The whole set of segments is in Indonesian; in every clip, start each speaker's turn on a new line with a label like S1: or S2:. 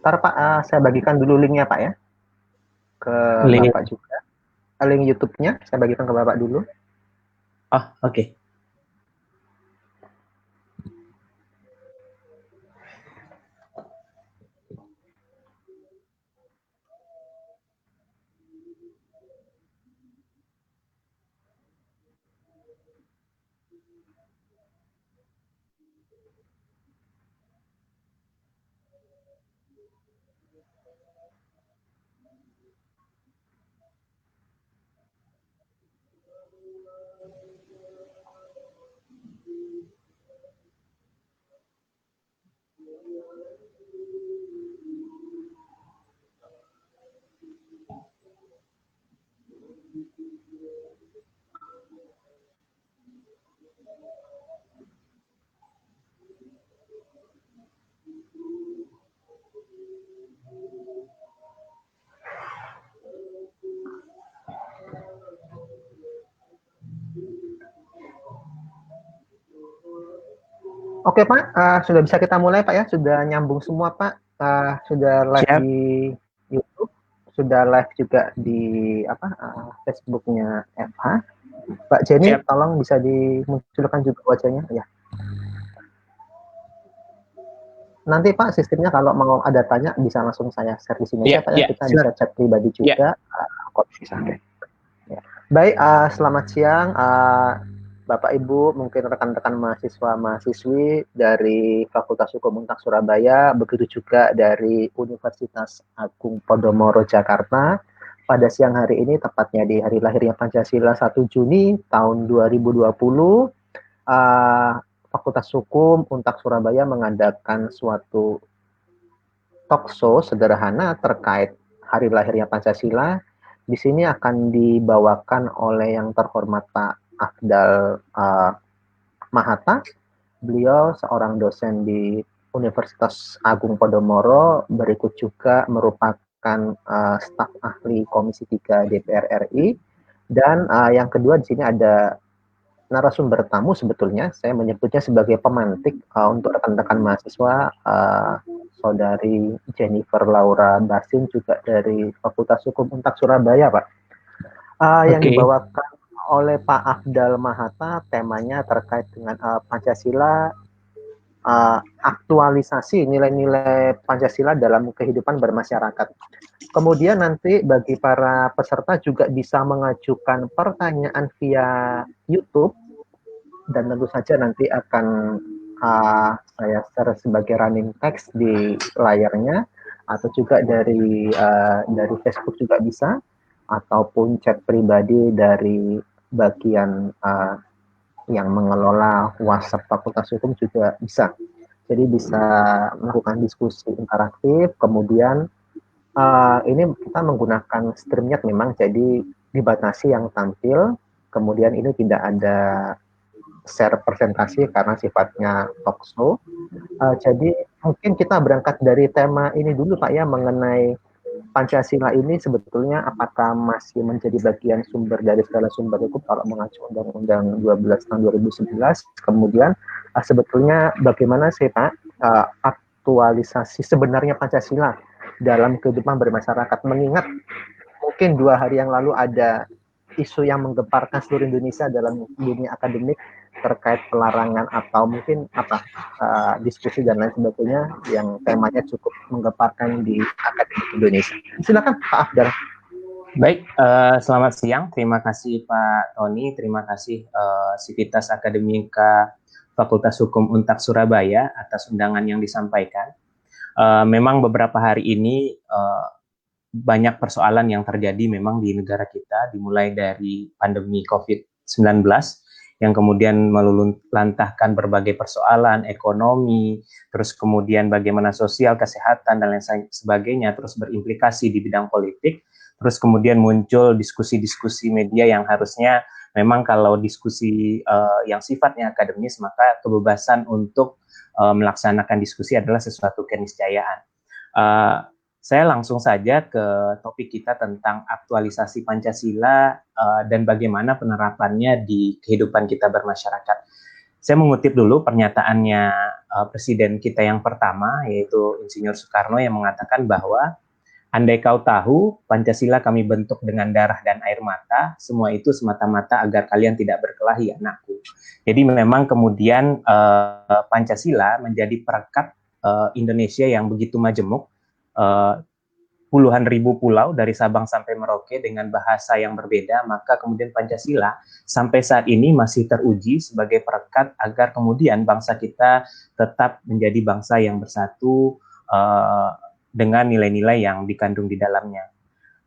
S1: Ntar Pak, saya bagikan dulu linknya Pak ya, ke
S2: Link.
S1: Bapak juga. Link YouTube-nya saya bagikan ke Bapak dulu.
S2: Oh, oke.
S1: Oke Pak, sudah bisa kita mulai Pak ya, sudah nyambung semua Pak, sudah live
S2: Siap,
S1: di YouTube, sudah live juga di Facebooknya FH. Mbak Jenny,
S2: siap.
S1: tolong bisa dimunculkan juga wajahnya ya. Nanti Pak sistemnya kalau mau ada tanya bisa langsung saya share di sini aja
S2: Ya,
S1: Pak ya,
S2: ya,
S1: kita bisa
S2: silakan.
S1: chat pribadi
S2: Ya,
S1: juga. Kok bisa. Ya. Baik, selamat siang Bapak Ibu, mungkin rekan-rekan mahasiswa-mahasiswi dari Fakultas Hukum Untak Surabaya, begitu juga dari Universitas Agung Podomoro Jakarta. Pada siang hari ini, tepatnya di hari lahirnya Pancasila 1 Juni tahun 2020, Fakultas Hukum Untak Surabaya mengadakan suatu talk show sederhana terkait hari lahirnya Pancasila. Di sini akan dibawakan oleh yang terhormat Pak Afdal Mahata. Beliau seorang dosen di Universitas Agung Podomoro, berikut juga merupakan staf ahli Komisi 3 DPR RI. Dan yang kedua di sini ada narasumber tamu, sebetulnya saya menyebutnya sebagai pemantik untuk rekan-rekan mahasiswa, saudari Jennifer Laura Basin juga dari Fakultas Hukum Untak Surabaya Pak. Yang
S2: oke.
S1: dibawakan oleh Pak Afdal Mahata, temanya terkait dengan Pancasila, aktualisasi nilai-nilai Pancasila dalam kehidupan bermasyarakat. Kemudian nanti bagi para peserta juga bisa mengajukan pertanyaan via YouTube, dan tentu saja nanti akan saya share sebagai running text di layarnya, atau juga dari Facebook juga bisa, ataupun chat pribadi dari bagian yang mengelola WhatsApp Fakultas Hukum juga bisa. Jadi bisa melakukan diskusi interaktif. Kemudian ini kita menggunakan StreamYard memang, jadi dibatasi yang tampil. Kemudian ini tidak ada share presentasi karena sifatnya talk show. Jadi mungkin kita berangkat dari tema ini dulu Pak ya, mengenai Pancasila ini sebetulnya apakah masih menjadi bagian sumber dari segala sumber hukum kalau mengacu Undang-Undang 12 tahun 2011. Kemudian sebetulnya bagaimana sih Pak aktualisasi sebenarnya Pancasila dalam kehidupan bermasyarakat, mengingat mungkin 2 hari yang lalu ada isu yang menggemparkan seluruh Indonesia dalam dunia akademik terkait pelarangan atau mungkin diskusi dan lain sebagainya yang temanya cukup menggemparkan di akademik Indonesia. Silakan Pak Afdal.
S2: Baik, selamat siang. Terima kasih Pak Tony, terima kasih Sivitas Akademika Fakultas Hukum Untak Surabaya atas undangan yang disampaikan. Memang beberapa hari ini banyak persoalan yang terjadi memang di negara kita, dimulai dari pandemi COVID-19 yang kemudian meluluhlantahkan berbagai persoalan ekonomi, terus kemudian bagaimana sosial, kesehatan, dan lain sebagainya, terus berimplikasi di bidang politik, terus kemudian muncul diskusi-diskusi media yang harusnya memang kalau diskusi yang sifatnya akademis, maka kebebasan untuk melaksanakan diskusi adalah sesuatu keniscayaan. Saya langsung saja ke topik kita tentang aktualisasi Pancasila dan bagaimana penerapannya di kehidupan kita bermasyarakat. Saya mengutip dulu pernyataannya Presiden kita yang pertama, yaitu Insinyur Soekarno, yang mengatakan bahwa andai kau tahu, Pancasila kami bentuk dengan darah dan air mata, semua itu semata-mata agar kalian tidak berkelahi, anakku. Jadi memang kemudian Pancasila menjadi perekat Indonesia yang begitu majemuk, puluhan ribu pulau dari Sabang sampai Merauke dengan bahasa yang berbeda, maka kemudian Pancasila sampai saat ini masih teruji sebagai perekat agar kemudian bangsa kita tetap menjadi bangsa yang bersatu dengan nilai-nilai yang dikandung di dalamnya.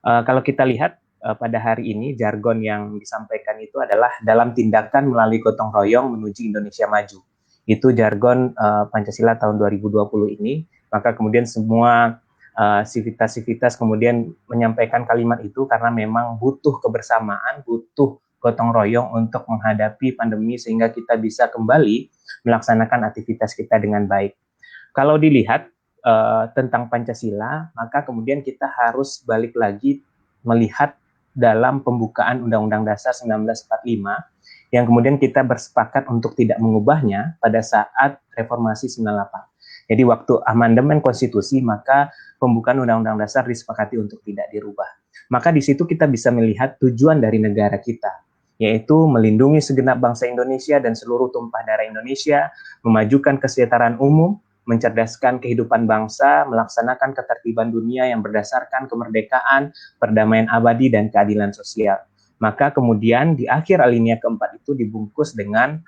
S2: Kalau kita lihat pada hari ini, jargon yang disampaikan itu adalah dalam tindakan melalui gotong royong menuju Indonesia maju. Itu jargon Pancasila tahun 2020 ini. Maka kemudian semua sivitas-sivitas kemudian menyampaikan kalimat itu karena memang butuh kebersamaan, butuh gotong royong untuk menghadapi pandemi sehingga kita bisa kembali melaksanakan aktivitas kita dengan baik. Kalau dilihat tentang Pancasila, maka kemudian kita harus balik lagi melihat dalam pembukaan Undang-Undang Dasar 1945 yang kemudian kita bersepakat untuk tidak mengubahnya pada saat Reformasi 98. Jadi waktu amandemen konstitusi, maka pembukaan Undang-Undang Dasar disepakati untuk tidak dirubah. Maka di situ kita bisa melihat tujuan dari negara kita, yaitu melindungi segenap bangsa Indonesia dan seluruh tumpah darah Indonesia, memajukan kesejahteraan umum, mencerdaskan kehidupan bangsa, melaksanakan ketertiban dunia yang berdasarkan kemerdekaan, perdamaian abadi, dan keadilan sosial. Maka kemudian di akhir alinea keempat itu dibungkus dengan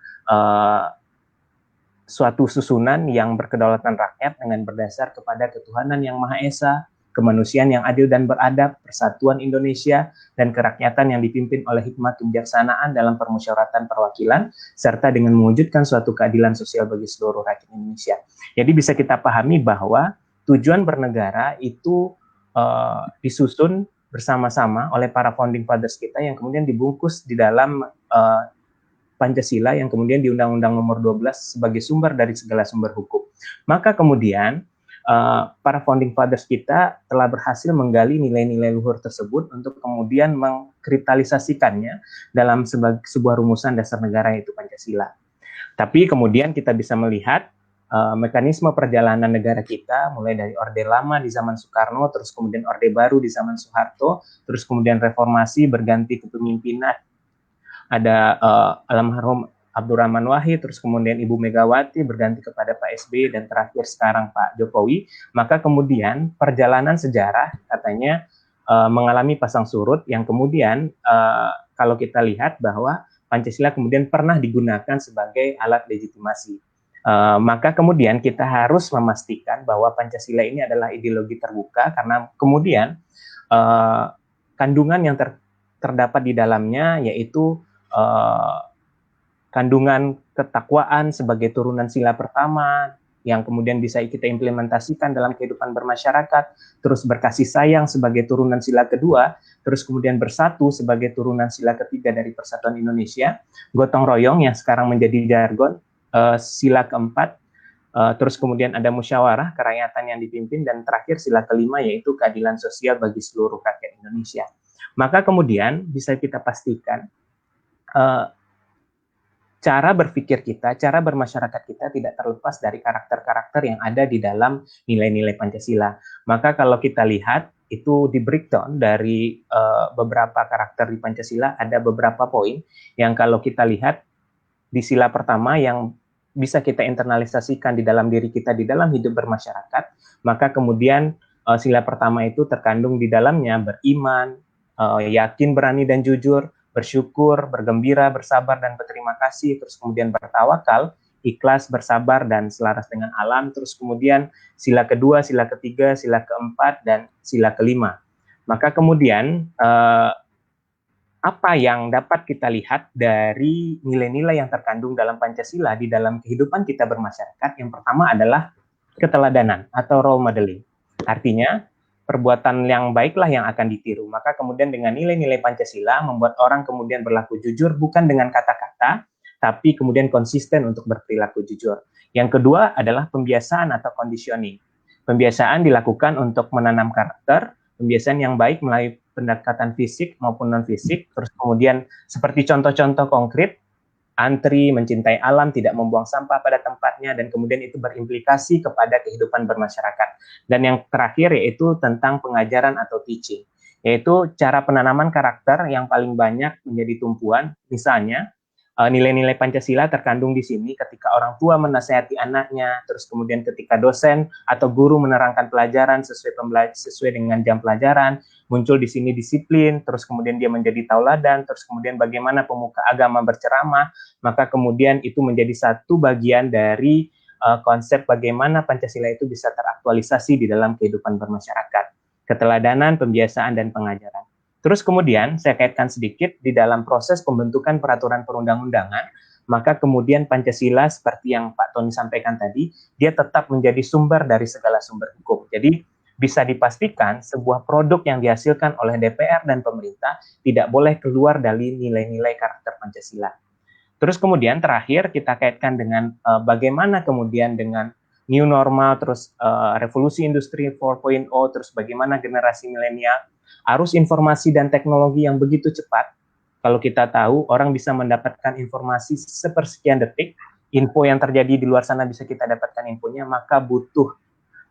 S2: suatu susunan yang berkedaulatan rakyat dengan berdasar kepada ketuhanan yang Maha Esa, kemanusiaan yang adil dan beradab, persatuan Indonesia, dan kerakyatan yang dipimpin oleh hikmat kebijaksanaan dalam permusyawaratan perwakilan, serta dengan mewujudkan suatu keadilan sosial bagi seluruh rakyat Indonesia. Jadi bisa kita pahami bahwa tujuan bernegara itu disusun bersama-sama oleh para founding fathers kita yang kemudian dibungkus di dalam Pancasila yang kemudian di Undang-Undang Nomor 12 sebagai sumber dari segala sumber hukum. Maka kemudian para founding fathers kita telah berhasil menggali nilai-nilai luhur tersebut untuk kemudian mengkristalisasikannya dalam sebuah rumusan dasar negara yaitu Pancasila. Tapi kemudian kita bisa melihat mekanisme perjalanan negara kita mulai dari Orde Lama di zaman Soekarno, terus kemudian Orde Baru di zaman Soeharto, terus kemudian reformasi berganti kepemimpinan. Ada almarhum Abdurrahman Wahid, terus kemudian Ibu Megawati berganti kepada Pak SBY, dan terakhir sekarang Pak Jokowi. Maka kemudian perjalanan sejarah katanya mengalami pasang surut yang kemudian kalau kita lihat bahwa Pancasila kemudian pernah digunakan sebagai alat legitimasi. Maka kemudian kita harus memastikan bahwa Pancasila ini adalah ideologi terbuka karena kemudian kandungan yang terdapat di dalamnya yaitu kandungan ketakwaan sebagai turunan sila pertama yang kemudian bisa kita implementasikan dalam kehidupan bermasyarakat, terus berkasih sayang sebagai turunan sila kedua, terus kemudian bersatu sebagai turunan sila ketiga dari Persatuan Indonesia, gotong royong yang sekarang menjadi jargon, sila keempat, terus kemudian ada musyawarah kerakyatan yang dipimpin, dan terakhir sila kelima yaitu keadilan sosial bagi seluruh rakyat Indonesia. Maka kemudian bisa kita pastikan cara berpikir kita, cara bermasyarakat kita tidak terlepas dari karakter-karakter yang ada di dalam nilai-nilai Pancasila. Maka kalau kita lihat, itu di breakdown dari beberapa karakter di Pancasila, ada beberapa poin yang kalau kita lihat di sila pertama yang bisa kita internalisasikan di dalam diri kita, di dalam hidup bermasyarakat, maka kemudian sila pertama itu terkandung di dalamnya beriman, yakin, berani, dan jujur, bersyukur, bergembira, bersabar, dan berterima kasih, terus kemudian bertawakal, ikhlas, bersabar, dan selaras dengan alam, terus kemudian sila kedua, sila ketiga, sila keempat, dan sila kelima. Maka kemudian apa yang dapat kita lihat dari nilai-nilai yang terkandung dalam Pancasila di dalam kehidupan kita bermasyarakat? Yang pertama adalah keteladanan atau role modeling. Artinya, perbuatan yang baiklah yang akan ditiru. Maka kemudian dengan nilai-nilai Pancasila membuat orang kemudian berlaku jujur bukan dengan kata-kata, tapi kemudian konsisten untuk berperilaku jujur. Yang kedua adalah pembiasaan atau conditioning. Pembiasaan dilakukan untuk menanam karakter, pembiasaan yang baik melalui pendekatan fisik maupun non-fisik, terus kemudian seperti contoh-contoh konkret, antri, mencintai alam, tidak membuang sampah pada tempatnya, dan kemudian itu berimplikasi kepada kehidupan bermasyarakat. Dan yang terakhir yaitu tentang pengajaran atau teaching, yaitu cara penanaman karakter yang paling banyak menjadi tumpuan. Misalnya, nilai-nilai Pancasila terkandung di sini ketika orang tua menasihati anaknya, terus kemudian ketika dosen atau guru menerangkan pelajaran sesuai dengan jam pelajaran, muncul di sini disiplin, terus kemudian dia menjadi tauladan, terus kemudian bagaimana pemuka agama berceramah, maka kemudian itu menjadi satu bagian dari konsep bagaimana Pancasila itu bisa teraktualisasi di dalam kehidupan bermasyarakat. Keteladanan, pembiasaan, dan pengajaran. Terus kemudian saya kaitkan sedikit di dalam proses pembentukan peraturan perundang-undangan, maka kemudian Pancasila seperti yang Pak Tony sampaikan tadi, dia tetap menjadi sumber dari segala sumber hukum. Jadi bisa dipastikan sebuah produk yang dihasilkan oleh DPR dan pemerintah tidak boleh keluar dari nilai-nilai karakter Pancasila. Terus kemudian terakhir kita kaitkan dengan bagaimana kemudian dengan new normal, terus revolusi industri 4.0, terus bagaimana generasi milenial, arus informasi dan teknologi yang begitu cepat. Kalau kita tahu, orang bisa mendapatkan informasi sepersekian detik, info yang terjadi di luar sana bisa kita dapatkan infonya, maka butuh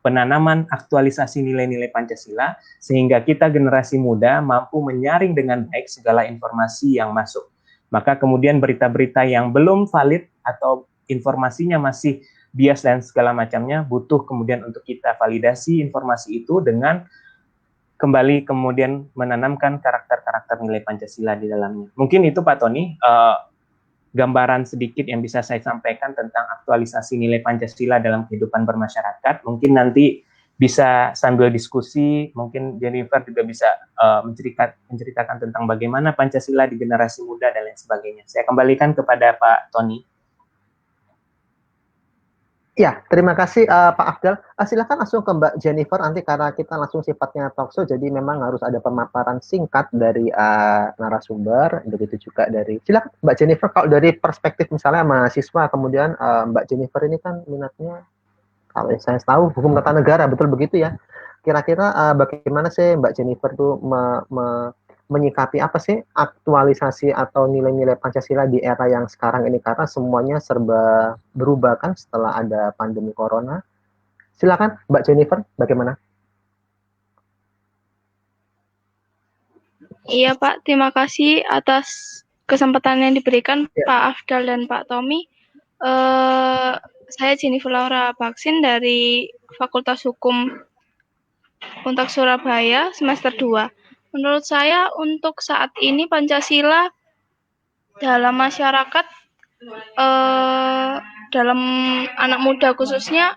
S2: penanaman aktualisasi nilai-nilai Pancasila, sehingga kita generasi muda mampu menyaring dengan baik segala informasi yang masuk. Maka kemudian berita-berita yang belum valid atau informasinya masih bias dan segala macamnya, butuh kemudian untuk kita validasi informasi itu dengan kembali kemudian menanamkan karakter-karakter nilai Pancasila di dalamnya. Mungkin itu Pak Tony, gambaran sedikit yang bisa saya sampaikan tentang aktualisasi nilai Pancasila dalam kehidupan bermasyarakat. Mungkin nanti bisa sambil diskusi, mungkin Jennifer juga bisa menceritakan tentang bagaimana Pancasila di generasi muda dan lain sebagainya. Saya kembalikan kepada Pak Tony.
S1: Ya, terima kasih Pak Afdal. Silakan langsung ke Mbak Jennifer nanti karena kita langsung sifatnya talkshow, jadi memang harus ada pemaparan singkat dari narasumber, begitu juga dari. Silakan Mbak Jennifer, kalau dari perspektif misalnya mahasiswa, kemudian Mbak Jennifer ini kan minatnya, kalau saya tahu hukum tata negara, betul begitu ya? Kira-kira bagaimana sih Mbak Jennifer tuh menyikapi apa sih aktualisasi atau nilai-nilai Pancasila di era yang sekarang ini, karena semuanya serba berubah kan setelah ada pandemi corona. Silakan Mbak Jennifer, bagaimana?
S3: Iya Pak, terima kasih atas kesempatan yang diberikan Pak Afdal dan Pak Tommy. Saya Jennifer Laura Baksin dari Fakultas Hukum Untak Surabaya semester 2. Menurut saya untuk saat ini Pancasila dalam masyarakat, dalam anak muda khususnya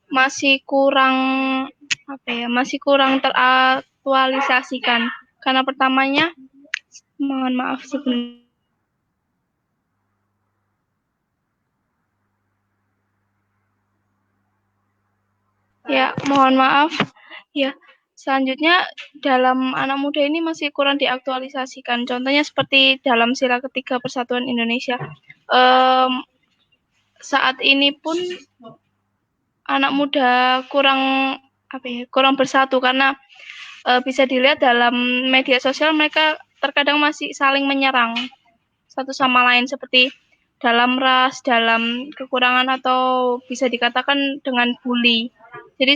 S3: masih kurang teraktualisasikan. Karena pertamanya, mohon maaf sebenarnya. Ya, mohon maaf. Ya, selanjutnya dalam anak muda ini masih kurang diaktualisasikan. Contohnya seperti dalam Sila Ketiga Persatuan Indonesia. Saat ini pun anak muda kurang bersatu karena bisa dilihat dalam media sosial mereka terkadang masih saling menyerang satu sama lain seperti dalam ras, dalam kekurangan atau bisa dikatakan dengan bully. Jadi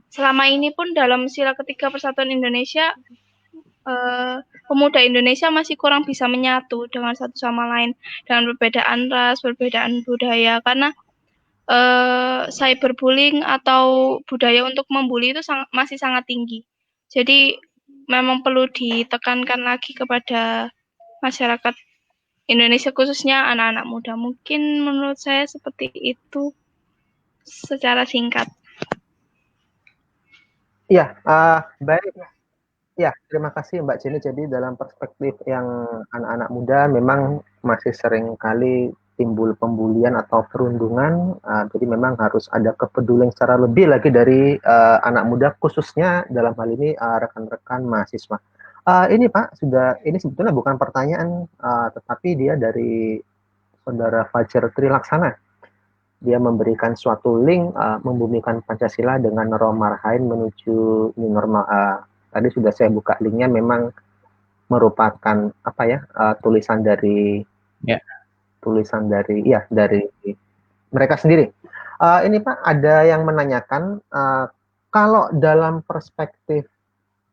S3: selama ini pun dalam Sila Ketiga Persatuan Indonesia, pemuda Indonesia masih kurang bisa menyatu dengan satu sama lain dengan perbedaan ras, perbedaan budaya, karena cyberbullying atau budaya untuk membuli itu masih sangat tinggi. Jadi memang perlu ditekankan lagi kepada masyarakat Indonesia khususnya anak-anak muda. Mungkin menurut saya seperti itu secara singkat.
S1: Iya, baik. Ya, terima kasih Mbak Jenny. Jadi dalam perspektif yang anak-anak muda memang masih sering kali timbul pembulian atau perundungan, jadi memang harus ada kepedulian secara lebih lagi dari anak muda, khususnya dalam hal ini rekan-rekan mahasiswa. Ini Pak, ini sebetulnya bukan pertanyaan, tetapi dia dari Saudara Fajar Trilaksana. Dia memberikan suatu link membumikan Pancasila dengan Romarhain menuju new normal. Tadi sudah saya buka linknya, memang merupakan tulisan dari tulisan dari mereka sendiri. Ini Pak, ada yang menanyakan kalau dalam perspektif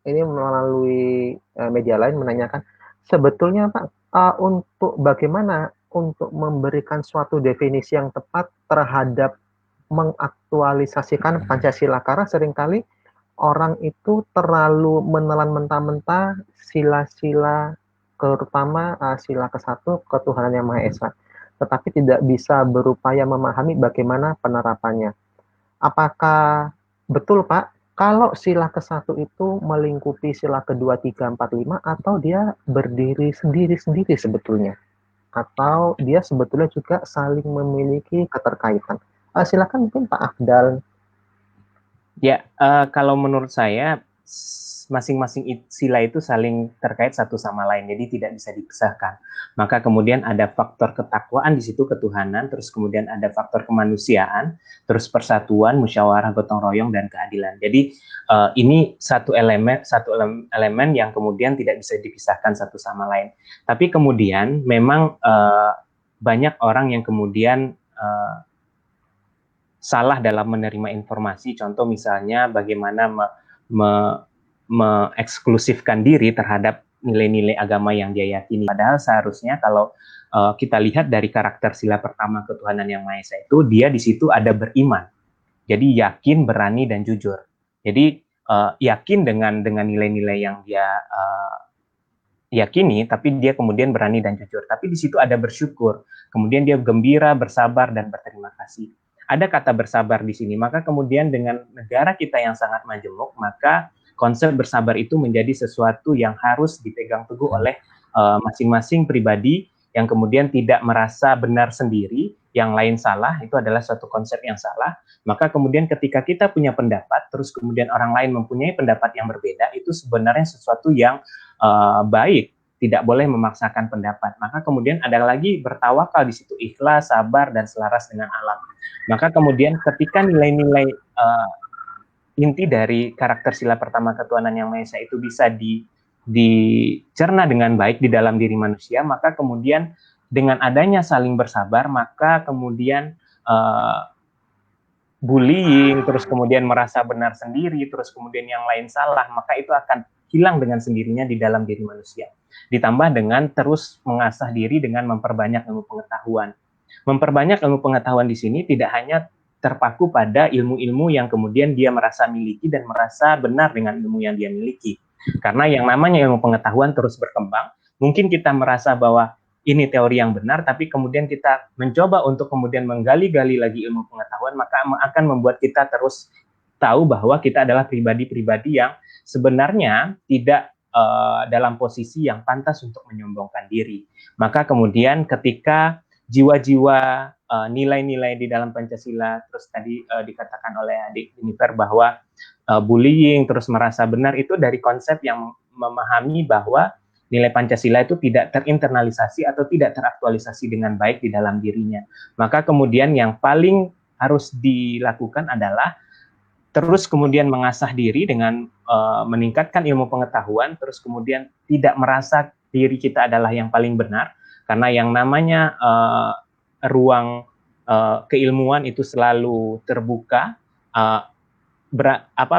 S1: ini melalui media lain menanyakan sebetulnya Pak, untuk bagaimana untuk memberikan suatu definisi yang tepat terhadap mengaktualisasikan Pancasila, karena seringkali orang itu terlalu menelan mentah-mentah sila-sila, terutama sila ke-1 ketuhanan yang Maha Esa, tetapi tidak bisa berupaya memahami bagaimana penerapannya. Apakah betul Pak, kalau sila ke-1 itu melingkupi sila ke-2, 3, 4, 5, atau dia berdiri sendiri-sendiri sebetulnya? Atau dia sebetulnya juga saling memiliki keterkaitan? Silakan mungkin Pak Afdal.
S2: Ya, kalau menurut saya masing-masing sila itu saling terkait satu sama lain, jadi tidak bisa dipisahkan. Maka kemudian ada faktor ketakwaan di situ, ketuhanan, terus kemudian ada faktor kemanusiaan, terus persatuan, musyawarah, gotong royong, dan keadilan. Jadi ini satu elemen yang kemudian tidak bisa dipisahkan satu sama lain. Tapi kemudian memang banyak orang yang kemudian salah dalam menerima informasi. Contoh misalnya bagaimana mengeksklusifkan diri terhadap nilai-nilai agama yang dia yakini. Padahal seharusnya kalau kita lihat dari karakter sila pertama ketuhanan yang Maha Esa itu, dia di situ ada beriman. Jadi yakin, berani, dan jujur. Jadi yakin dengan nilai-nilai yang dia yakini, tapi dia kemudian berani dan jujur. Tapi di situ ada bersyukur. Kemudian dia gembira, bersabar, dan berterima kasih. Ada kata bersabar di sini. Maka kemudian dengan negara kita yang sangat majemuk, maka konsep bersabar itu menjadi sesuatu yang harus dipegang teguh oleh masing-masing pribadi yang kemudian tidak merasa benar sendiri, yang lain salah, itu adalah suatu konsep yang salah. Maka kemudian ketika kita punya pendapat, terus kemudian orang lain mempunyai pendapat yang berbeda, itu sebenarnya sesuatu yang baik, tidak boleh memaksakan pendapat. Maka kemudian ada lagi bertawakal di situ, ikhlas, sabar, dan selaras dengan alam. Maka kemudian ketika nilai-nilai inti dari karakter sila pertama ketuhanan yang Maha Esa itu bisa dicerna dengan baik di dalam diri manusia, maka kemudian dengan adanya saling bersabar, maka kemudian bullying, terus kemudian merasa benar sendiri, terus kemudian yang lain salah, maka itu akan hilang dengan sendirinya di dalam diri manusia. Ditambah dengan terus mengasah diri dengan memperbanyak ilmu pengetahuan. Memperbanyak ilmu pengetahuan di sini tidak hanya terpaku pada ilmu-ilmu yang kemudian dia merasa miliki dan merasa benar dengan ilmu yang dia miliki. Karena yang namanya ilmu pengetahuan terus berkembang. Mungkin kita merasa bahwa ini teori yang benar, tapi kemudian kita mencoba untuk kemudian menggali-gali lagi ilmu pengetahuan, maka akan membuat kita terus tahu bahwa kita adalah pribadi-pribadi yang sebenarnya tidak dalam posisi yang pantas untuk menyombongkan diri. Maka kemudian ketika jiwa-jiwa nilai-nilai di dalam Pancasila, terus tadi dikatakan oleh adik Jennifer bahwa bullying, terus merasa benar, itu dari konsep yang memahami bahwa nilai Pancasila itu tidak terinternalisasi atau tidak teraktualisasi dengan baik di dalam dirinya. Maka kemudian yang paling harus dilakukan adalah terus kemudian mengasah diri dengan meningkatkan ilmu pengetahuan, terus kemudian tidak merasa diri kita adalah yang paling benar, karena yang namanya ruang keilmuan itu selalu terbuka,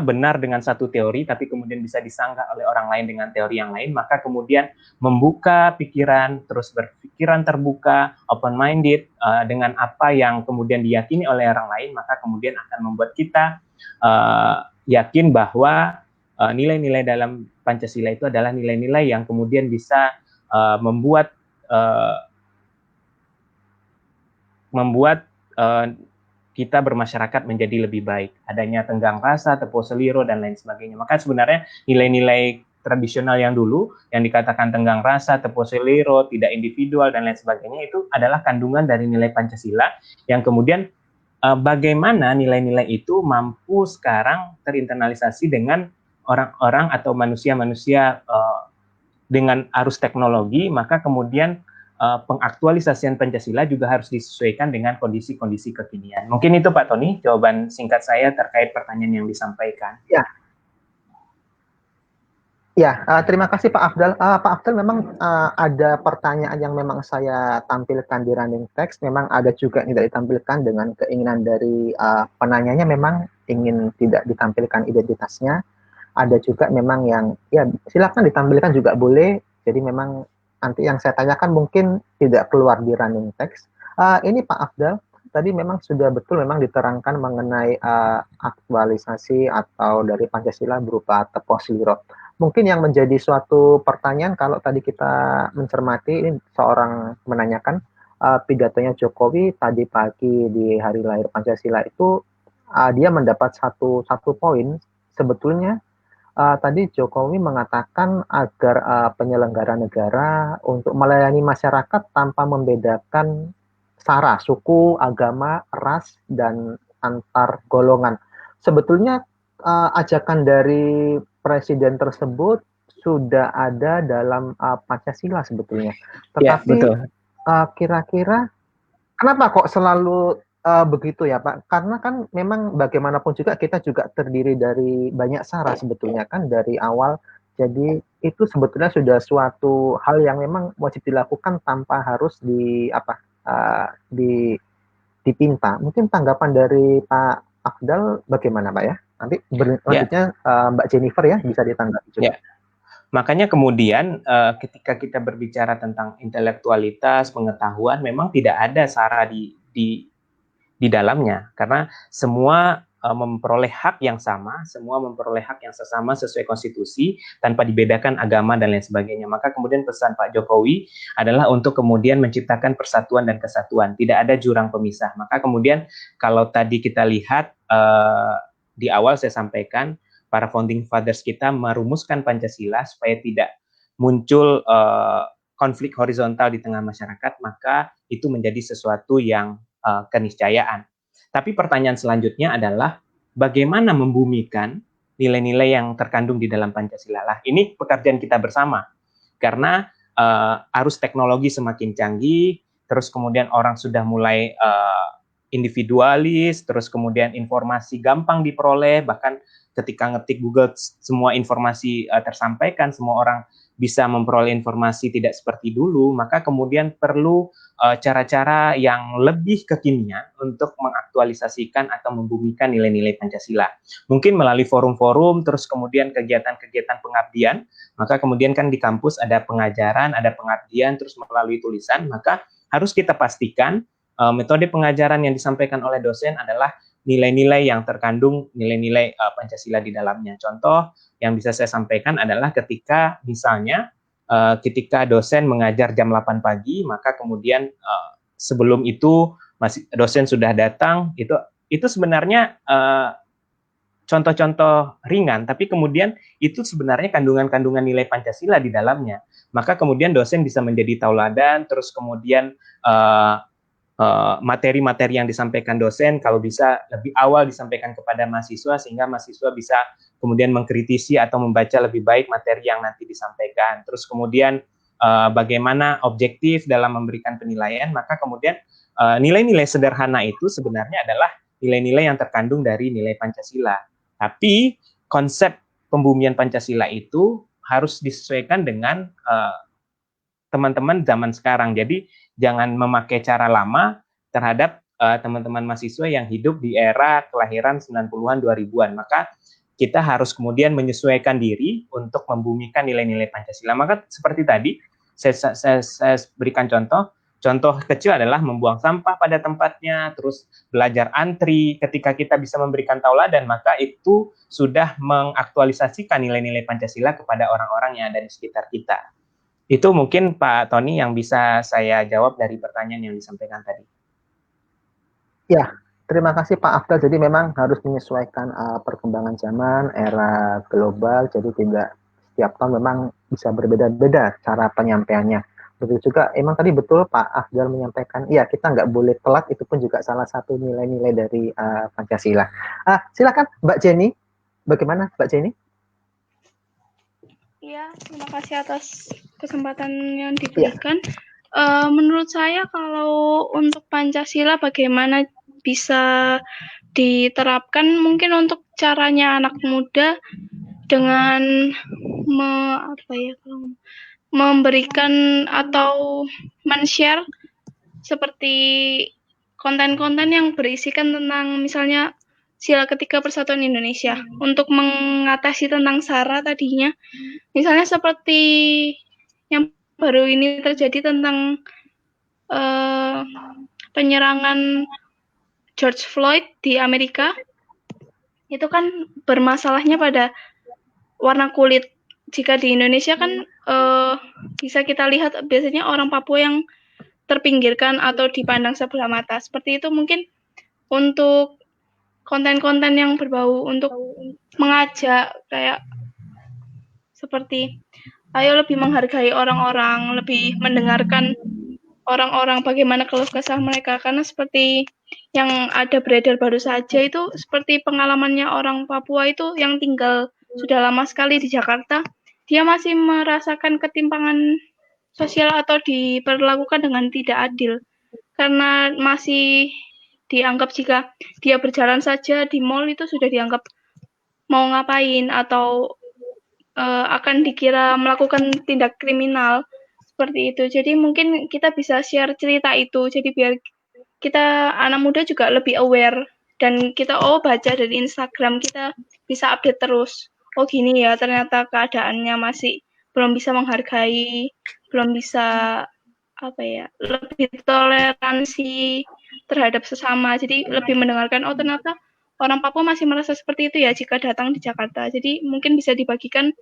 S2: benar dengan satu teori, tapi kemudian bisa disanggah oleh orang lain dengan teori yang lain, maka kemudian membuka pikiran, terus berpikiran terbuka, open-minded, dengan apa yang kemudian diyakini oleh orang lain, maka kemudian akan membuat kita yakin bahwa nilai-nilai dalam Pancasila itu adalah nilai-nilai yang kemudian bisa membuat kita bermasyarakat menjadi lebih baik. Adanya tenggang rasa, tepo seliro, dan lain sebagainya. Maka sebenarnya nilai-nilai tradisional yang dulu, yang dikatakan tenggang rasa, tepo seliro, tidak individual, dan lain sebagainya, itu adalah kandungan dari nilai Pancasila, yang kemudian bagaimana nilai-nilai itu mampu sekarang terinternalisasi dengan orang-orang atau manusia-manusia dengan arus teknologi, maka kemudian pengaktualisasian Pancasila juga harus disesuaikan dengan kondisi-kondisi kekinian. Mungkin itu Pak Tony, jawaban singkat saya terkait pertanyaan yang disampaikan.
S1: Ya, Ya, terima kasih Pak Afdal. Pak Afdal, memang ada pertanyaan yang memang saya tampilkan di running text, memang ada juga yang tidak ditampilkan dengan keinginan dari penanyanya, memang ingin tidak ditampilkan identitasnya. Ada juga memang yang, ya silakan ditampilkan juga boleh, jadi memang nanti yang saya tanyakan mungkin tidak keluar di running text. Ini Pak Afdal, tadi memang sudah betul memang diterangkan mengenai aktualisasi atau dari Pancasila berupa tepos lirot. Mungkin yang menjadi suatu pertanyaan kalau tadi kita mencermati, ini seorang menanyakan pidatonya Jokowi tadi pagi di hari lahir Pancasila itu, dia mendapat satu poin. Sebetulnya tadi Jokowi mengatakan agar penyelenggara negara untuk melayani masyarakat tanpa membedakan sara, suku, agama, ras, dan antar golongan. Sebetulnya ajakan dari presiden tersebut sudah ada dalam Pancasila sebetulnya.
S2: Ya,
S1: Tetapi
S2: betul.
S1: kira-kira kenapa kok selalu begitu ya Pak? Karena kan memang bagaimanapun juga kita juga terdiri dari banyak sara sebetulnya kan dari awal. Jadi itu sebetulnya sudah suatu hal yang memang wajib dilakukan tanpa harus dipinta. Mungkin tanggapan dari Pak Afdal bagaimana Pak ya? Nanti
S2: Ya,
S1: selanjutnya Mbak Jennifer ya bisa ditanggapi juga.
S2: ya. Makanya kemudian ketika kita berbicara tentang intelektualitas, pengetahuan, memang tidak ada sara di dalamnya, karena semua memperoleh hak yang sama, semua memperoleh hak yang sesama sesuai konstitusi tanpa dibedakan agama dan lain sebagainya. Maka kemudian pesan Pak Jokowi adalah untuk kemudian menciptakan persatuan dan kesatuan, tidak ada jurang pemisah. Maka kemudian kalau tadi kita lihat di awal saya sampaikan, para founding fathers kita merumuskan Pancasila supaya tidak muncul konflik horizontal di tengah masyarakat, maka itu menjadi sesuatu yang keniscayaan. Tapi pertanyaan selanjutnya adalah bagaimana membumikan nilai-nilai yang terkandung di dalam Pancasila. Lah, ini pekerjaan kita bersama. Karena arus teknologi semakin canggih, terus kemudian orang sudah mulai individualis, terus kemudian informasi gampang diperoleh, bahkan ketika ngetik Google semua informasi tersampaikan, semua orang bisa memperoleh informasi tidak seperti dulu, maka kemudian perlu cara-cara yang lebih kekinian untuk mengaktualisasikan atau membumikan nilai-nilai Pancasila. Mungkin melalui forum-forum, terus kemudian kegiatan-kegiatan pengabdian, maka kemudian kan di kampus ada pengajaran, ada pengabdian, terus melalui tulisan, maka harus kita pastikan metode pengajaran yang disampaikan oleh dosen adalah nilai-nilai yang terkandung nilai-nilai Pancasila di dalamnya. Contoh yang bisa saya sampaikan adalah ketika misalnya ketika dosen mengajar jam 8 pagi, maka kemudian sebelum itu dosen sudah datang, itu sebenarnya contoh-contoh ringan, tapi kemudian itu sebenarnya kandungan-kandungan nilai Pancasila di dalamnya. Maka kemudian dosen bisa menjadi tauladan, terus kemudian materi-materi yang disampaikan dosen kalau bisa lebih awal disampaikan kepada mahasiswa sehingga mahasiswa bisa kemudian mengkritisi atau membaca lebih baik materi yang nanti disampaikan. Terus kemudian bagaimana objektif dalam memberikan penilaian, maka kemudian nilai-nilai sederhana itu sebenarnya adalah nilai-nilai yang terkandung dari nilai Pancasila. Tapi konsep pembumian Pancasila itu harus disesuaikan dengan teman-teman zaman sekarang. Jadi jangan memakai cara lama terhadap teman-teman mahasiswa yang hidup di era kelahiran 90-an 2000-an. Maka kita harus kemudian menyesuaikan diri untuk membumikan nilai-nilai Pancasila. Maka seperti tadi saya berikan contoh kecil adalah membuang sampah pada tempatnya, terus belajar antri. Ketika kita bisa memberikan tauladan, maka itu sudah mengaktualisasikan nilai-nilai Pancasila kepada orang-orang yang ada di sekitar kita. Itu mungkin Pak Tony yang bisa saya jawab dari pertanyaan yang disampaikan tadi.
S1: Ya, terima kasih Pak Afdal. Jadi memang harus menyesuaikan perkembangan zaman, era global, jadi tidak setiap tahun memang bisa berbeda-beda cara penyampaiannya. Begitu juga, emang tadi betul Pak Afdal menyampaikan, ya kita nggak boleh telat, itu pun juga salah satu nilai-nilai dari Pancasila. Silakan Mbak Jenny, bagaimana Mbak Jenny?
S3: Iya, terima kasih atas kesempatan yang diberikan. Ya. Menurut saya kalau untuk Pancasila bagaimana bisa diterapkan, mungkin untuk caranya anak muda dengan memberikan atau men-share seperti konten-konten yang berisikan tentang misalnya sila ketiga Persatuan Indonesia untuk mengatasi tentang SARA tadinya. Misalnya seperti yang baru ini terjadi tentang penyerangan George Floyd di Amerika. Itu kan bermasalahnya pada warna kulit. Jika di Indonesia kan bisa kita lihat biasanya orang Papua yang terpinggirkan atau dipandang sebelah mata. Seperti itu mungkin untuk konten-konten yang berbau untuk mengajak kayak seperti ayo lebih menghargai orang-orang, lebih mendengarkan orang-orang bagaimana keluh kesah mereka, karena seperti yang ada beredar baru saja itu seperti pengalamannya orang Papua itu yang tinggal sudah lama sekali di Jakarta, dia masih merasakan ketimpangan sosial atau diperlakukan dengan tidak adil karena masih dianggap jika dia berjalan saja di mall itu sudah dianggap mau ngapain atau akan dikira melakukan tindak kriminal seperti itu. Jadi mungkin kita bisa share cerita itu, jadi biar kita anak muda juga lebih aware dan kita baca dari Instagram, kita bisa update terus. Oh gini ya, ternyata keadaannya masih belum bisa menghargai, belum bisa lebih toleransi terhadap sesama. Jadi lebih mendengarkan, oh ternyata orang Papua masih merasa seperti itu ya jika datang di Jakarta. Jadi mungkin bisa dibagikan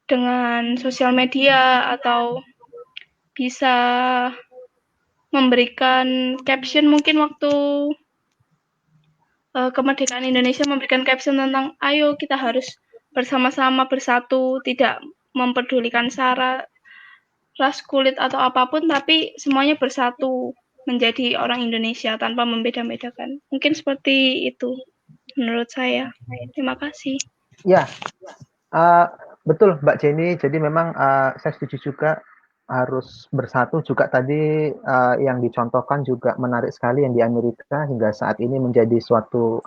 S3: dengan sosial media atau bisa memberikan caption mungkin waktu kemerdekaan Indonesia, memberikan caption tentang ayo kita harus bersama-sama bersatu, tidak memperdulikan SARA, ras, kulit atau apapun, tapi semuanya bersatu menjadi orang Indonesia tanpa membeda-bedakan. Mungkin seperti itu menurut saya. Terima kasih.
S1: Ya, betul Mbak Jenny. Jadi memang saya setuju juga harus bersatu. Juga tadi yang dicontohkan juga menarik sekali yang di Amerika hingga saat ini menjadi suatu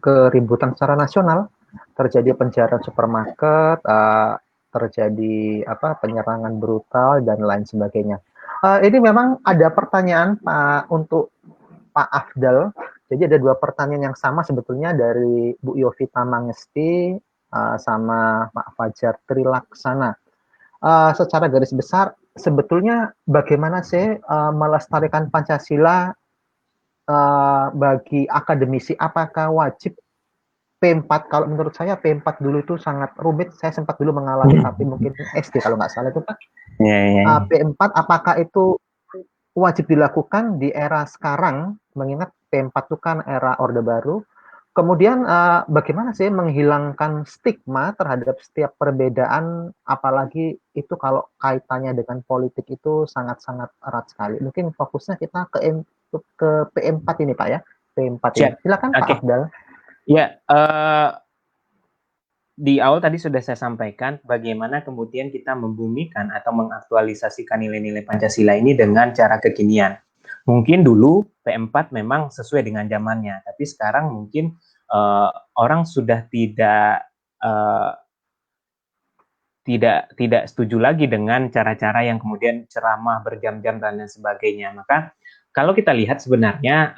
S1: keributan secara nasional. Terjadi penjarahan supermarket, terjadi penyerangan brutal dan lain sebagainya. Ini memang ada pertanyaan untuk Pak Afdal. Jadi ada dua pertanyaan yang sama sebetulnya dari Bu Yovita Mangesti sama Pak Fajar Trilaksana. Secara garis besar, sebetulnya bagaimana sih melestarikan Pancasila bagi akademisi? Apakah wajib P4? Kalau menurut saya P4 dulu itu sangat rumit. Saya sempat dulu mengalami, tapi mungkin SD kalau nggak salah itu Pak. P4 apakah itu wajib dilakukan di era sekarang, mengingat P4 itu kan era Orde Baru. Kemudian bagaimana sih menghilangkan stigma terhadap setiap perbedaan, apalagi itu kalau kaitannya dengan politik itu sangat-sangat erat sekali. Mungkin fokusnya kita ke P4 ini Pak ya, P4 ini. Silakan Pak Afdal.
S2: Ya, di awal tadi sudah saya sampaikan bagaimana kemudian kita membumikan atau mengaktualisasikan nilai-nilai Pancasila ini dengan cara kekinian. Mungkin dulu P4 memang sesuai dengan zamannya, tapi sekarang mungkin orang sudah tidak setuju lagi dengan cara-cara yang kemudian ceramah berjam-jam dan lain sebagainya. Maka kalau kita lihat sebenarnya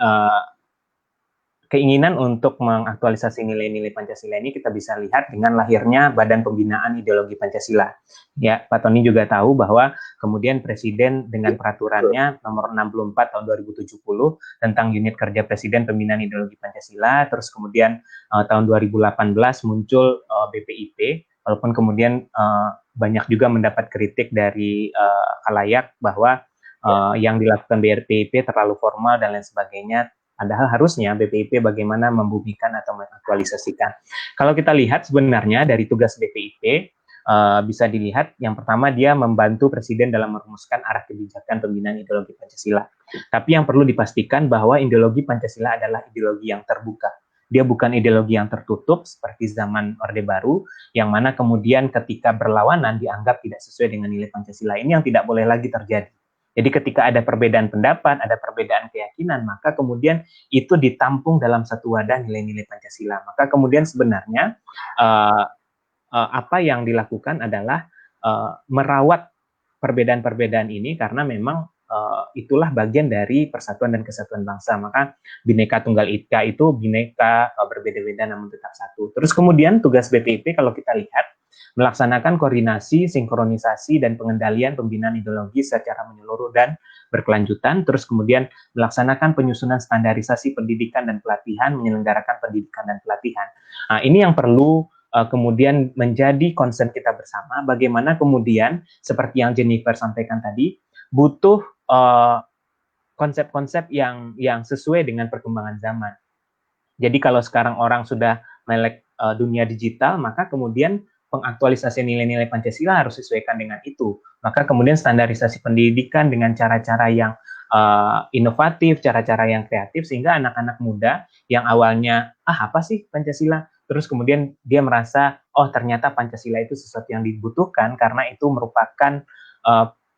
S2: keinginan untuk mengaktualisasi nilai-nilai Pancasila ini kita bisa lihat dengan lahirnya Badan Pembinaan Ideologi Pancasila. Ya, Pak Tony juga tahu bahwa kemudian Presiden dengan peraturannya nomor 64 tahun 2070 tentang unit kerja Presiden Pembinaan Ideologi Pancasila, terus kemudian tahun 2018 muncul BPIP, walaupun kemudian banyak juga mendapat kritik dari khalayak bahwa yang dilakukan BPIP terlalu formal dan lain sebagainya. Padahal harusnya BPIP bagaimana membumikan atau mengaktualisasikan. Kalau kita lihat sebenarnya dari tugas BPIP, bisa dilihat yang pertama dia membantu Presiden dalam merumuskan arah kebijakan pembinaan ideologi Pancasila. Tapi yang perlu dipastikan bahwa ideologi Pancasila adalah ideologi yang terbuka. Dia bukan ideologi yang tertutup seperti zaman Orde Baru, yang mana kemudian ketika berlawanan dianggap tidak sesuai dengan nilai Pancasila. Ini yang tidak boleh lagi terjadi. Jadi ketika ada perbedaan pendapat, ada perbedaan keyakinan, maka kemudian itu ditampung dalam satu wadah nilai-nilai Pancasila. Maka kemudian sebenarnya apa yang dilakukan adalah merawat perbedaan-perbedaan ini karena memang itulah bagian dari persatuan dan kesatuan bangsa. Maka Bhinneka Tunggal Ika itu bineka berbeda-beda namun tetap satu. Terus kemudian tugas BPIP kalau kita lihat melaksanakan koordinasi, sinkronisasi, dan pengendalian pembinaan ideologi secara menyeluruh dan berkelanjutan. Terus kemudian melaksanakan penyusunan standarisasi pendidikan dan pelatihan, menyelenggarakan pendidikan dan pelatihan. Nah, ini yang perlu kemudian menjadi concern kita bersama. Bagaimana kemudian seperti yang Jennifer sampaikan tadi, butuh konsep-konsep yang sesuai dengan perkembangan zaman. Jadi kalau sekarang orang sudah melek dunia digital, maka kemudian pengaktualisasi nilai-nilai Pancasila harus sesuaikan dengan itu. Maka kemudian standarisasi pendidikan dengan cara-cara yang inovatif, cara-cara yang kreatif, sehingga anak-anak muda yang awalnya, apa sih Pancasila? Terus kemudian dia merasa, oh ternyata Pancasila itu sesuatu yang dibutuhkan karena itu merupakan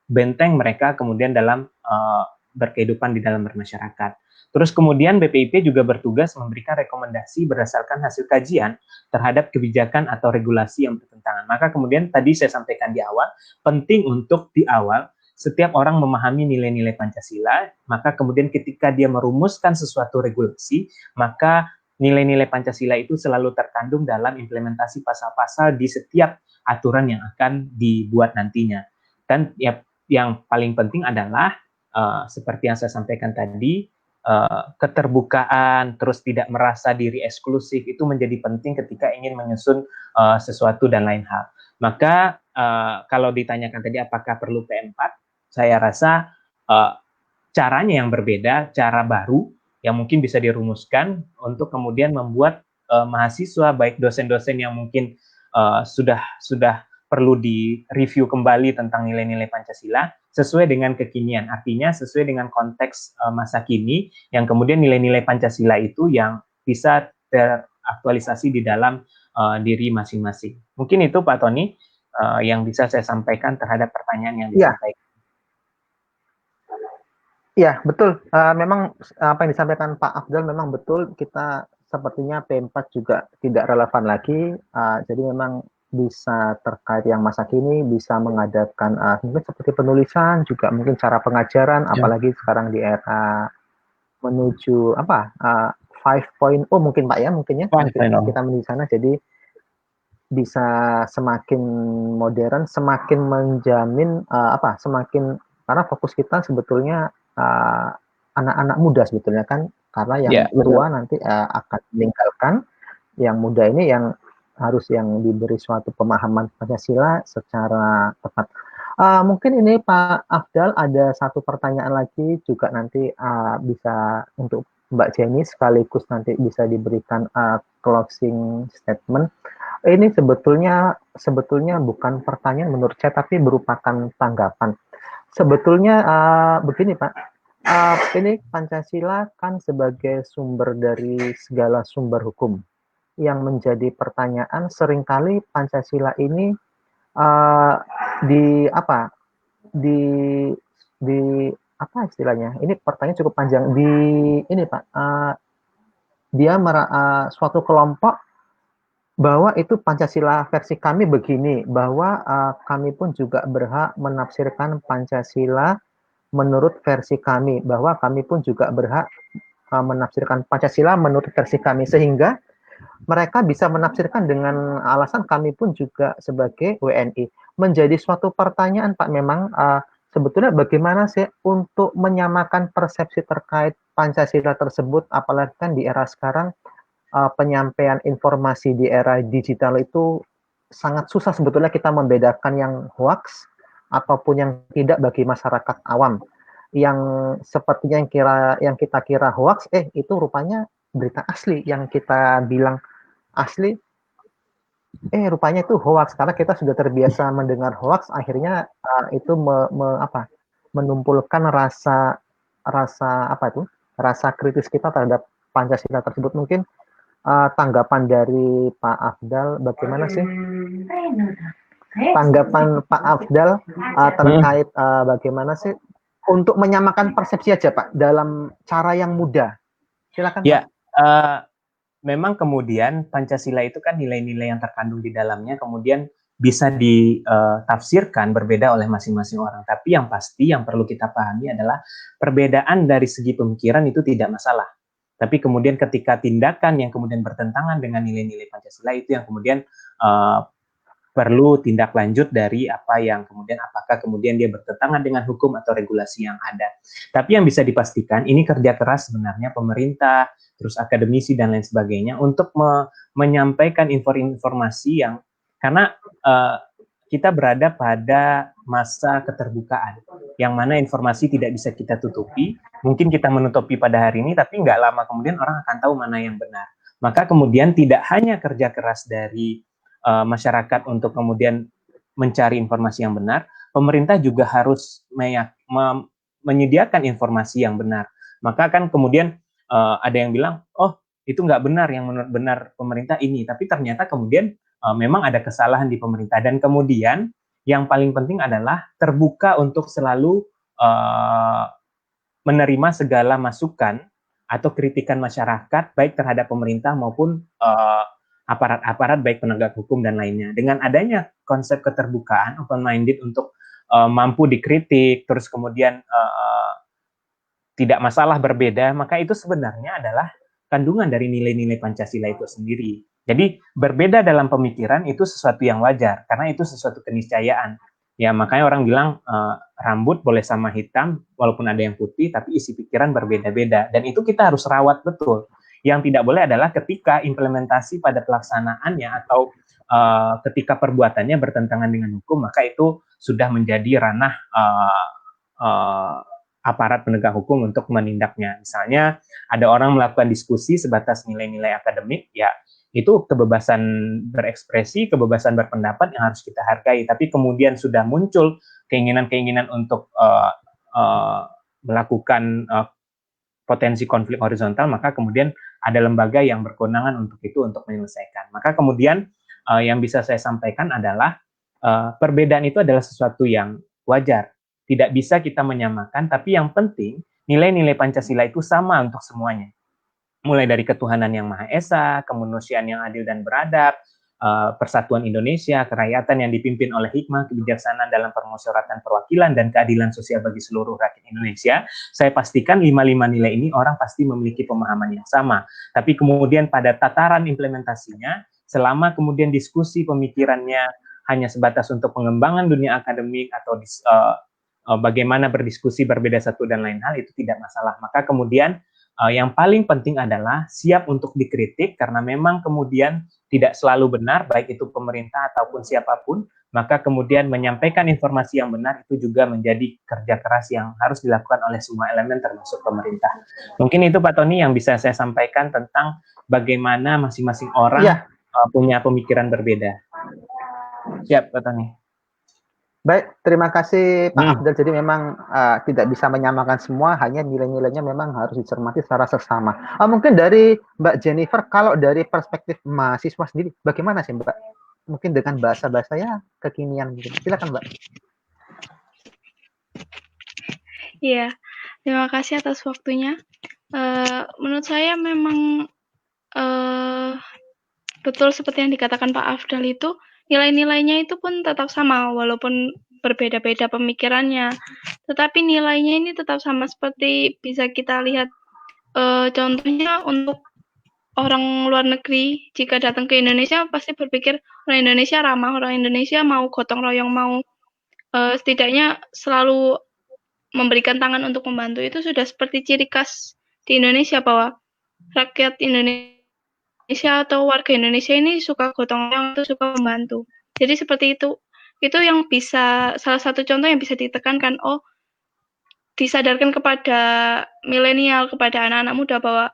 S2: benteng mereka kemudian dalam berkehidupan di dalam bermasyarakat. Terus kemudian BPIP juga bertugas memberikan rekomendasi berdasarkan hasil kajian terhadap kebijakan atau regulasi yang bertentangan. Maka kemudian tadi saya sampaikan di awal, penting untuk di awal setiap orang memahami nilai-nilai Pancasila, maka kemudian ketika dia merumuskan sesuatu regulasi, maka nilai-nilai Pancasila itu selalu terkandung dalam implementasi pasal-pasal di setiap aturan yang akan dibuat nantinya. Dan yang paling penting adalah seperti yang saya sampaikan tadi, keterbukaan, terus tidak merasa diri eksklusif itu menjadi penting ketika ingin menyusun sesuatu dan lain hal. Maka kalau ditanyakan tadi apakah perlu P4, saya rasa caranya yang berbeda, cara baru yang mungkin bisa dirumuskan untuk kemudian membuat mahasiswa, baik dosen-dosen yang mungkin sudah perlu di-review kembali tentang nilai-nilai Pancasila sesuai dengan kekinian. Artinya sesuai dengan konteks masa kini yang kemudian nilai-nilai Pancasila itu yang bisa teraktualisasi di dalam diri masing-masing. Mungkin itu Pak Tony yang bisa saya sampaikan terhadap pertanyaan yang disampaikan.
S1: Ya, betul. Memang apa yang disampaikan Pak Afdal memang betul. Kita sepertinya P4 juga tidak relevan lagi. Jadi memang bisa terkait yang masa kini, bisa mengadakan mungkin seperti penulisan, juga mungkin cara pengajaran, apalagi sekarang di era menuju 5.0 mungkin Pak ya, mungkin ya kita menuju sana. Jadi bisa semakin modern, semakin menjamin semakin, karena fokus kita sebetulnya anak-anak muda sebetulnya kan, karena yang tua nanti akan meninggalkan, yang muda ini yang harus yang diberi suatu pemahaman Pancasila secara tepat. Mungkin ini Pak Afdal ada satu pertanyaan lagi juga nanti bisa untuk Mbak Jenny sekaligus nanti bisa diberikan closing statement. Ini sebetulnya bukan pertanyaan menurut saya, tapi merupakan tanggapan. Sebetulnya begini Pak, ini Pancasila kan sebagai sumber dari segala sumber hukum. Yang menjadi pertanyaan seringkali Pancasila ini di apa istilahnya? Ini pertanyaan cukup panjang. Di ini Pak, dia suatu kelompok bahwa itu Pancasila versi kami begini, bahwa kami pun juga berhak menafsirkan Pancasila menurut versi kami, bahwa kami pun juga berhak menafsirkan Pancasila menurut versi kami, sehingga mereka bisa menafsirkan dengan alasan kami pun juga sebagai WNI. Menjadi suatu pertanyaan Pak, memang sebetulnya bagaimana sih untuk menyamakan persepsi terkait Pancasila tersebut, apalagi kan di era sekarang penyampaian informasi di era digital itu sangat susah sebetulnya kita membedakan yang hoax ataupun yang tidak bagi masyarakat awam. Yang sepertinya yang kita kira hoax, itu rupanya berita asli, yang kita bilang asli, rupanya itu hoax, karena kita sudah terbiasa mendengar hoax, akhirnya itu menumpulkan rasa kritis kita terhadap Pancasila tersebut. Mungkin tanggapan dari Pak Afdal, bagaimana sih tanggapan Pak Afdal terkait bagaimana sih untuk menyamakan persepsi aja Pak dalam cara yang mudah? Silakan
S2: ya, Pak. memang kemudian Pancasila itu kan nilai-nilai yang terkandung di dalamnya kemudian bisa ditafsirkan berbeda oleh masing-masing orang. Tapi yang pasti yang perlu kita pahami adalah perbedaan dari segi pemikiran itu tidak masalah. Tapi kemudian ketika tindakan yang kemudian bertentangan dengan nilai-nilai Pancasila itu yang kemudian perlu tindak lanjut dari apa yang kemudian apakah kemudian dia bertentangan dengan hukum atau regulasi yang ada. Tapi yang bisa dipastikan ini kerja keras sebenarnya pemerintah, terus akademisi dan lain sebagainya untuk menyampaikan informasi yang karena kita berada pada masa keterbukaan, yang mana informasi tidak bisa kita tutupi. Mungkin kita menutupi pada hari ini, tapi nggak lama kemudian orang akan tahu mana yang benar. Maka kemudian tidak hanya kerja keras dari masyarakat untuk kemudian mencari informasi yang benar, pemerintah juga harus menyediakan informasi yang benar. Maka kan kemudian ada yang bilang, oh itu nggak benar, yang menurut benar pemerintah ini, tapi ternyata kemudian memang ada kesalahan di pemerintah. Dan kemudian yang paling penting adalah terbuka untuk selalu menerima segala masukan atau kritikan masyarakat baik terhadap pemerintah maupun aparat-aparat baik penegak hukum dan lainnya. Dengan adanya konsep keterbukaan, open-minded untuk mampu dikritik, terus kemudian tidak masalah berbeda, maka itu sebenarnya adalah kandungan dari nilai-nilai Pancasila itu sendiri. Jadi berbeda dalam pemikiran itu sesuatu yang wajar, karena itu sesuatu keniscayaan. Ya makanya orang bilang rambut boleh sama hitam, walaupun ada yang putih, tapi isi pikiran berbeda-beda. Dan itu kita harus rawat betul. Yang tidak boleh adalah ketika implementasi pada pelaksanaannya atau ketika perbuatannya bertentangan dengan hukum, maka itu sudah menjadi ranah aparat penegak hukum untuk menindaknya. Misalnya ada orang melakukan diskusi sebatas nilai-nilai akademik, ya itu kebebasan berekspresi, kebebasan berpendapat yang harus kita hargai. Tapi kemudian sudah muncul keinginan-keinginan untuk melakukan potensi konflik horizontal, maka kemudian ada lembaga yang berkewenangan untuk itu, untuk menyelesaikan. Maka kemudian yang bisa saya sampaikan adalah perbedaan itu adalah sesuatu yang wajar. Tidak bisa kita menyamakan, tapi yang penting nilai-nilai Pancasila itu sama untuk semuanya. Mulai dari ketuhanan yang Maha Esa, kemanusiaan yang adil dan beradab, persatuan Indonesia, kerakyatan yang dipimpin oleh hikmah, kebijaksanaan dalam permusyawaratan perwakilan, dan keadilan sosial bagi seluruh rakyat Indonesia. Saya pastikan 5 nilai ini orang pasti memiliki pemahaman yang sama. Tapi kemudian pada tataran implementasinya, selama kemudian diskusi pemikirannya hanya sebatas untuk pengembangan dunia akademik atau bagaimana berdiskusi berbeda satu dan lain hal, itu tidak masalah. Maka kemudian yang paling penting adalah siap untuk dikritik, karena memang kemudian tidak selalu benar, baik itu pemerintah ataupun siapapun, maka kemudian menyampaikan informasi yang benar itu juga menjadi kerja keras yang harus dilakukan oleh semua elemen termasuk pemerintah. Mungkin itu Pak Tony yang bisa saya sampaikan tentang bagaimana masing-masing orang punya pemikiran berbeda. Siap Pak Tony.
S1: Baik, terima kasih Pak Afdal. Jadi memang tidak bisa menyamakan semua, hanya nilai-nilainya memang harus dicermati secara seksama. Mungkin dari Mbak Jennifer, kalau dari perspektif mahasiswa sendiri, bagaimana sih Mbak? Mungkin dengan bahasa-bahasa ya kekinian. Silakan Mbak.
S3: Iya, terima kasih atas waktunya. Menurut saya memang betul seperti yang dikatakan Pak Afdal itu, nilai-nilainya itu pun tetap sama, walaupun berbeda-beda pemikirannya. Tetapi nilainya ini tetap sama, seperti bisa kita lihat contohnya untuk orang luar negeri, jika datang ke Indonesia pasti berpikir orang Indonesia ramah, orang Indonesia mau gotong royong, mau setidaknya selalu memberikan tangan untuk membantu. Itu sudah seperti ciri khas di Indonesia, bahwa rakyat Indonesia atau warga Indonesia ini suka gotong royong, itu suka membantu. Jadi seperti itu yang bisa, salah satu contoh yang bisa ditekankan, disadarkan kepada milenial, kepada anak-anak muda, bahwa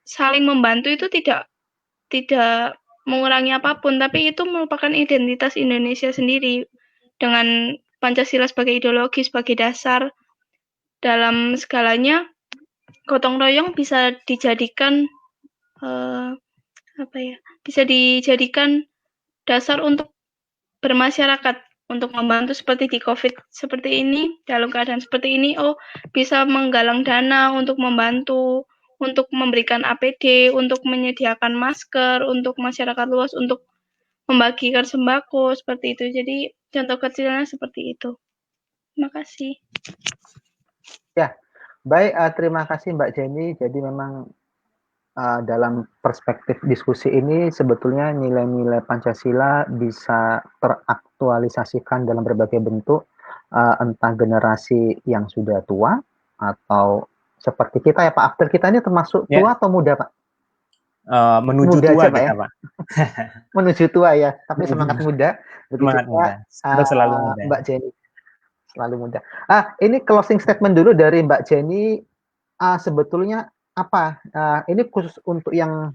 S3: saling membantu itu tidak mengurangi apapun, tapi itu merupakan identitas Indonesia sendiri, dengan Pancasila sebagai ideologi, sebagai dasar dalam segalanya. Gotong royong bisa dijadikan bisa dijadikan dasar untuk bermasyarakat, untuk membantu seperti di COVID seperti ini, dalam keadaan seperti ini, bisa menggalang dana untuk membantu untuk memberikan APD, untuk menyediakan masker untuk masyarakat luas, untuk membagikan sembako seperti itu. Jadi contoh kecilnya seperti itu. Terima kasih.
S1: Ya, baik. Terima kasih Mbak Jenny. Jadi memang dalam perspektif diskusi ini sebetulnya nilai-nilai Pancasila bisa teraktualisasikan dalam berbagai bentuk, entah generasi yang sudah tua atau seperti kita ya Pak After, kita ini termasuk tua atau muda Pak?
S2: Menuju
S1: muda
S2: tua
S1: aja, Pak,
S2: kita
S1: ya?
S2: Pak.
S1: Menuju tua ya, tapi semangat muda.
S2: Semangat muda, selalu muda.
S1: Mbak Jenny, selalu muda. Ini closing statement dulu dari Mbak Jenny. Sebetulnya apa? Ini khusus untuk yang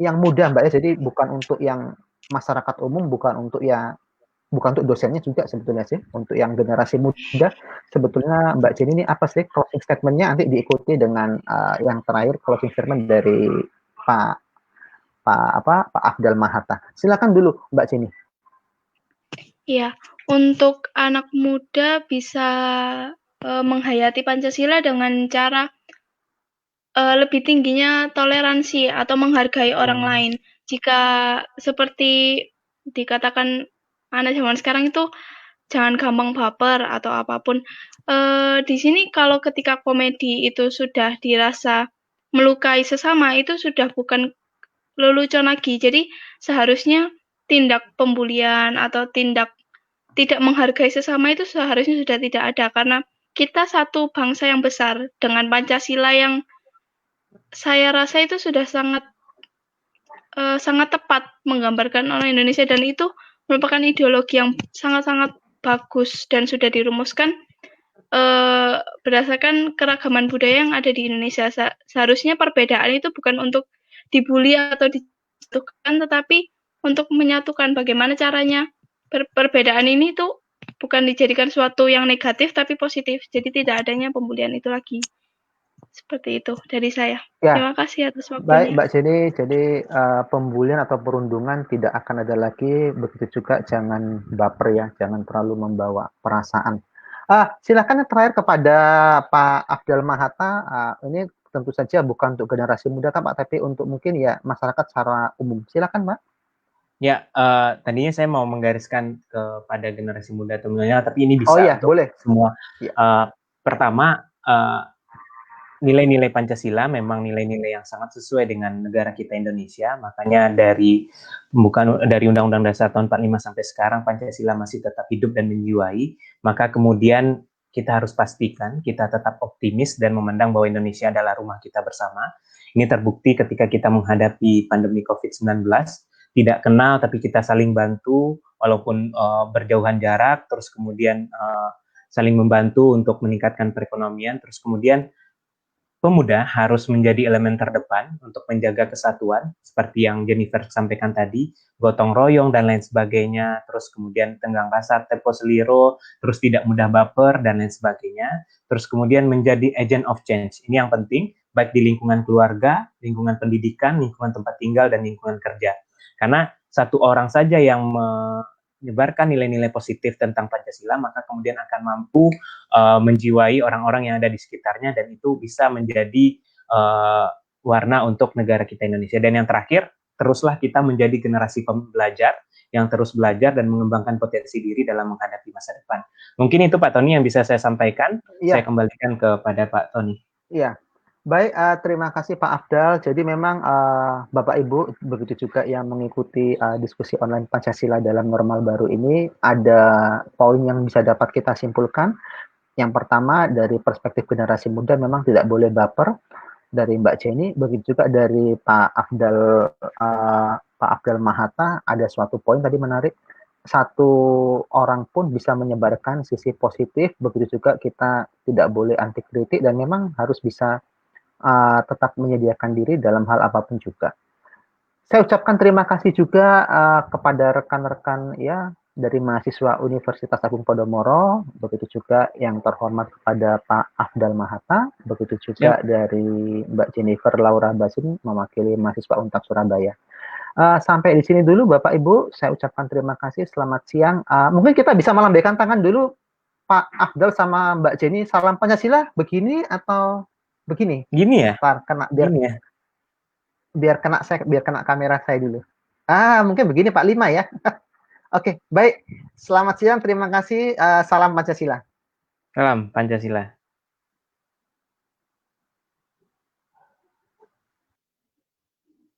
S1: muda Mbak ya, jadi bukan untuk yang masyarakat umum, bukan untuk dosennya juga sebetulnya sih, untuk yang generasi muda. Sebetulnya Mbak Jenny ini apa sih closing statement-nya, nanti diikuti dengan yang terakhir closing statement dari Pak Afdal Mahata. Silakan dulu Mbak Jenny.
S3: Iya, untuk anak muda bisa menghayati Pancasila dengan cara lebih tingginya toleransi atau menghargai orang lain. Jika seperti dikatakan anak zaman sekarang itu jangan gampang baper atau apapun. Di sini kalau ketika komedi itu sudah dirasa melukai sesama, itu sudah bukan lelucon lagi. Jadi seharusnya tindak pembulian atau tindak tidak menghargai sesama itu seharusnya sudah tidak ada, karena kita satu bangsa yang besar dengan Pancasila yang saya rasa itu sudah sangat tepat menggambarkan orang Indonesia, dan itu merupakan ideologi yang sangat-sangat bagus dan sudah dirumuskan berdasarkan keragaman budaya yang ada di Indonesia. Seharusnya perbedaan itu bukan untuk dibully atau dijatuhkan, tetapi untuk menyatukan. Bagaimana caranya perbedaan ini tuh bukan dijadikan suatu yang negatif tapi positif. Jadi tidak adanya pembulian itu lagi. Seperti itu dari saya.
S1: Ya.
S3: Terima kasih atas waktunya.
S1: Baik Mbak Jenny, jadi pembulian atau perundungan tidak akan ada lagi. Begitu juga jangan baper ya, jangan terlalu membawa perasaan. Silakan yang terakhir kepada Pak Afdal Mahata. Ini tentu saja bukan untuk generasi muda Pak, tapi untuk mungkin ya masyarakat secara umum. Silakan Mbak.
S2: Ya, tadinya saya mau menggariskan kepada generasi muda teman-teman, tapi ini bisa untuk
S1: boleh.
S2: Semua. Ya. Pertama, nilai-nilai Pancasila memang nilai-nilai yang sangat sesuai dengan negara kita Indonesia. Makanya dari Undang-Undang Dasar tahun 45 sampai sekarang Pancasila masih tetap hidup dan menjiwai. Maka kemudian kita harus pastikan kita tetap optimis dan memandang bahwa Indonesia adalah rumah kita bersama. Ini terbukti ketika kita menghadapi pandemi COVID-19. Tidak kenal tapi kita saling bantu walaupun berjauhan jarak, terus kemudian saling membantu untuk meningkatkan perekonomian, terus kemudian pemuda harus menjadi elemen terdepan untuk menjaga kesatuan, seperti yang Jennifer sampaikan tadi, gotong royong dan lain sebagainya, terus kemudian tenggang rasa, tempo seliro, terus tidak mudah baper dan lain sebagainya, terus kemudian menjadi agent of change. Ini yang penting, baik di lingkungan keluarga, lingkungan pendidikan, lingkungan tempat tinggal, dan lingkungan kerja. Karena satu orang saja yang menyebarkan nilai-nilai positif tentang Pancasila, maka kemudian akan mampu menjiwai orang-orang yang ada di sekitarnya, dan itu bisa menjadi warna untuk negara kita Indonesia. Dan yang terakhir, teruslah kita menjadi generasi pembelajar yang terus belajar dan mengembangkan potensi diri dalam menghadapi masa depan. Mungkin itu Pak Tony yang bisa saya sampaikan. Ya. Saya kembalikan kepada Pak Tony.
S1: Iya. Baik, terima kasih Pak Afdal. Jadi memang Bapak Ibu begitu juga yang mengikuti diskusi online Pancasila dalam normal baru ini, ada poin yang bisa dapat kita simpulkan. Yang pertama, dari perspektif generasi muda memang tidak boleh baper, dari Mbak Jenny, begitu juga dari Pak Afdal Mahata, ada suatu poin tadi menarik. Satu orang pun bisa menyebarkan sisi positif, begitu juga kita tidak boleh anti kritik dan memang harus bisa tetap menyediakan diri dalam hal apapun juga. Saya ucapkan terima kasih juga kepada rekan-rekan ya dari mahasiswa Universitas Agung Podomoro, begitu juga yang terhormat kepada Pak Afdal Mahata, begitu juga dari Mbak Jennifer Laura Basin mewakili mahasiswa Untak Surabaya. Sampai di sini dulu Bapak Ibu, saya ucapkan terima kasih, selamat siang. Mungkin kita bisa melambaikan tangan dulu Pak Afdal sama Mbak Jenny, salam Pancasila begini atau Begini,
S2: Gini ya?
S1: Par, biar
S2: Gini ya?
S1: biar kena kamera saya dulu. Mungkin begini Pak, 5 ya. Oke, baik. Selamat siang, terima kasih. Salam Pancasila.
S2: Salam Pancasila.